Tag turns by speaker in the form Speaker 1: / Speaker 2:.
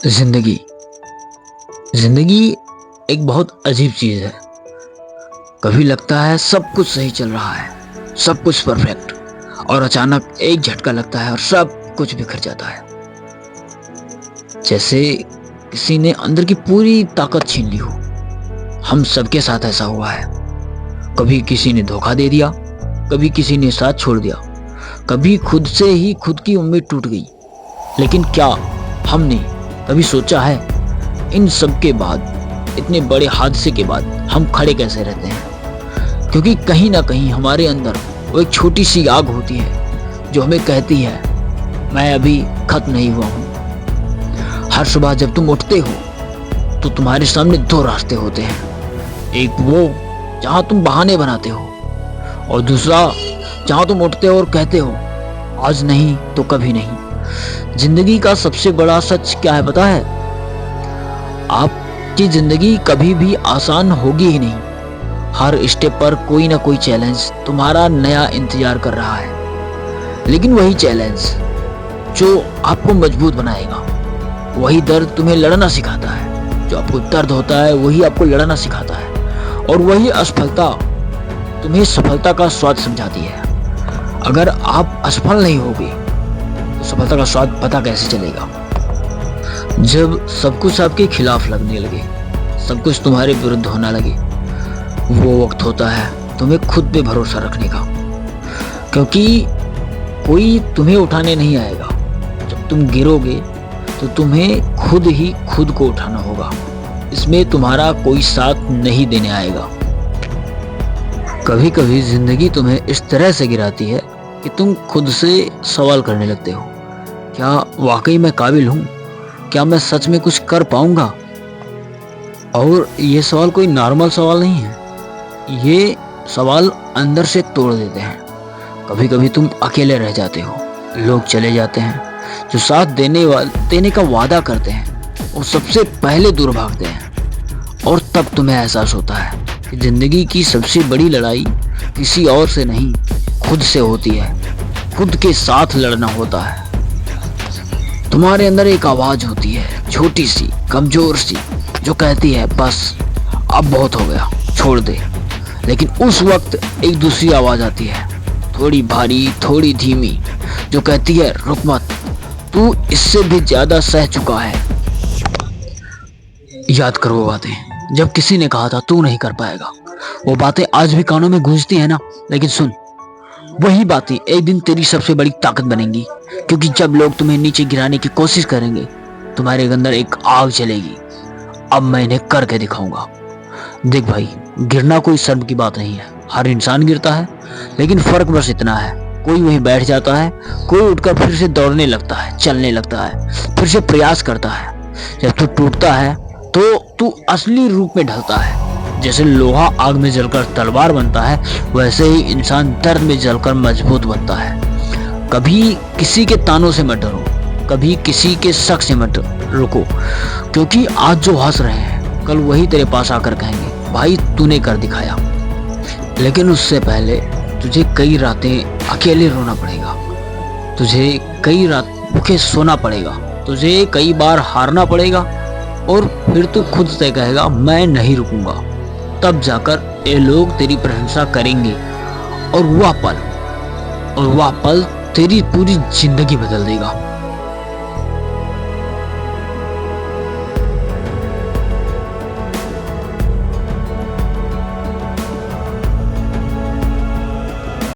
Speaker 1: जिंदगी जिंदगी एक बहुत अजीब चीज है। कभी लगता है सब कुछ सही चल रहा है, सब कुछ परफेक्ट, और अचानक एक झटका लगता है और सब कुछ बिखर जाता है। जैसे किसी ने अंदर की पूरी ताकत छीन ली हो। हम सबके साथ ऐसा हुआ है। कभी किसी ने धोखा दे दिया, कभी किसी ने साथ छोड़ दिया, कभी खुद से ही खुद की उम्मीद टूट गई। लेकिन क्या हमने कभी सोचा है, इन सब के बाद, इतने बड़े हादसे के बाद हम खड़े कैसे रहते हैं? क्योंकि कहीं ना कहीं हमारे अंदर वो एक छोटी सी आग होती है जो हमें कहती है, मैं अभी खत्म नहीं हुआ हूँ। हर सुबह जब तुम उठते हो तो तुम्हारे सामने दो रास्ते होते हैं। एक वो जहाँ तुम बहाने बनाते हो, और दूसरा जहाँ तुम उठते हो और कहते हो, आज नहीं तो कभी नहीं। जिंदगी का सबसे बड़ा सच क्या है पता है? आपकी जिंदगी कभी भी आसान होगी ही नहीं। हर स्टेप पर कोई ना कोई चैलेंज तुम्हारा नया इंतजार कर रहा है। लेकिन वही चैलेंज जो आपको मजबूत बनाएगा, वही दर्द तुम्हें लड़ना सिखाता है। जो आपको दर्द होता है वही आपको लड़ना सिखाता है, और वही असफलता तुम्हें सफलता का स्वाद समझाती है। अगर आप असफल नहीं होगे तो सफलता का स्वाद पता कैसे चलेगा? जब सब कुछ आपके खिलाफ लगने लगे, सब कुछ तुम्हारे विरुद्ध होने लगे, वो वक्त होता है तुम्हें खुद पे भरोसा रखने का। क्योंकि कोई तुम्हें उठाने नहीं आएगा। जब तुम गिरोगे तो तुम्हें खुद ही खुद को उठाना होगा। इसमें तुम्हारा कोई साथ नहीं देने आएगा। कभी कभी जिंदगी तुम्हें इस तरह से गिराती है कि तुम खुद से सवाल करने लगते हो, क्या वाकई मैं काबिल हूँ? क्या मैं सच में कुछ कर पाऊंगा? और ये सवाल कोई नॉर्मल सवाल नहीं है। ये सवाल अंदर से तोड़ देते हैं। कभी कभी तुम अकेले रह जाते हो, लोग चले जाते हैं, जो साथ देने का वादा करते हैं वो सबसे पहले दूर भागते हैं। और तब तुम्हें एहसास होता है कि जिंदगी की सबसे बड़ी लड़ाई किसी और से नहीं, खुद से होती है। खुद के साथ लड़ना होता है। तुम्हारे अंदर एक आवाज होती है, छोटी सी, कमजोर सी, जो कहती है बस अब बहुत हो गया, छोड़ दे। लेकिन उस वक्त एक दूसरी आवाज आती है, थोड़ी भारी, थोड़ी धीमी, जो कहती है रुक मत, तू इससे भी ज्यादा सह चुका है। याद करो वो बातें जब किसी ने कहा था तू नहीं कर पाएगा। वो बातें आज भी कानों में गूंजती है ना। लेकिन सुन, वही बातें एक दिन तेरी सबसे बड़ी ताकत बनेंगी। क्योंकि जब लोग तुम्हें नीचे गिराने की कोशिश करेंगे, तुम्हारे अंदर एक आग जलेगी। अब मैं इन्हें करके दिखाऊंगा। देख भाई, गिरना कोई शर्म की बात नहीं है। हर इंसान गिरता है, लेकिन फर्क बस इतना है, कोई वहीं बैठ जाता है, कोई उठकर फिर से दौड़ने लगता है, चलने लगता है, फिर से प्रयास करता है। जब तू टूटता है तो तू असली रूप में ढलता है। जैसे लोहा आग में जलकर तलवार बनता है, वैसे ही इंसान दर्द में जलकर मजबूत बनता है। कभी किसी के तानों से मत डरो, कभी किसी के शक से मत रुको। क्योंकि आज जो हंस रहे हैं, कल वही तेरे पास आकर कहेंगे भाई तूने कर दिखाया। लेकिन उससे पहले तुझे कई रातें अकेले रोना पड़ेगा, तुझे कई रात भूखे सोना पड़ेगा, तुझे कई बार हारना पड़ेगा, और फिर तू खुद से कहेगा मैं नहीं रुकूंगा। तब जाकर ये लोग तेरी प्रशंसा करेंगे, और वह पल तेरी पूरी जिंदगी बदल देगा।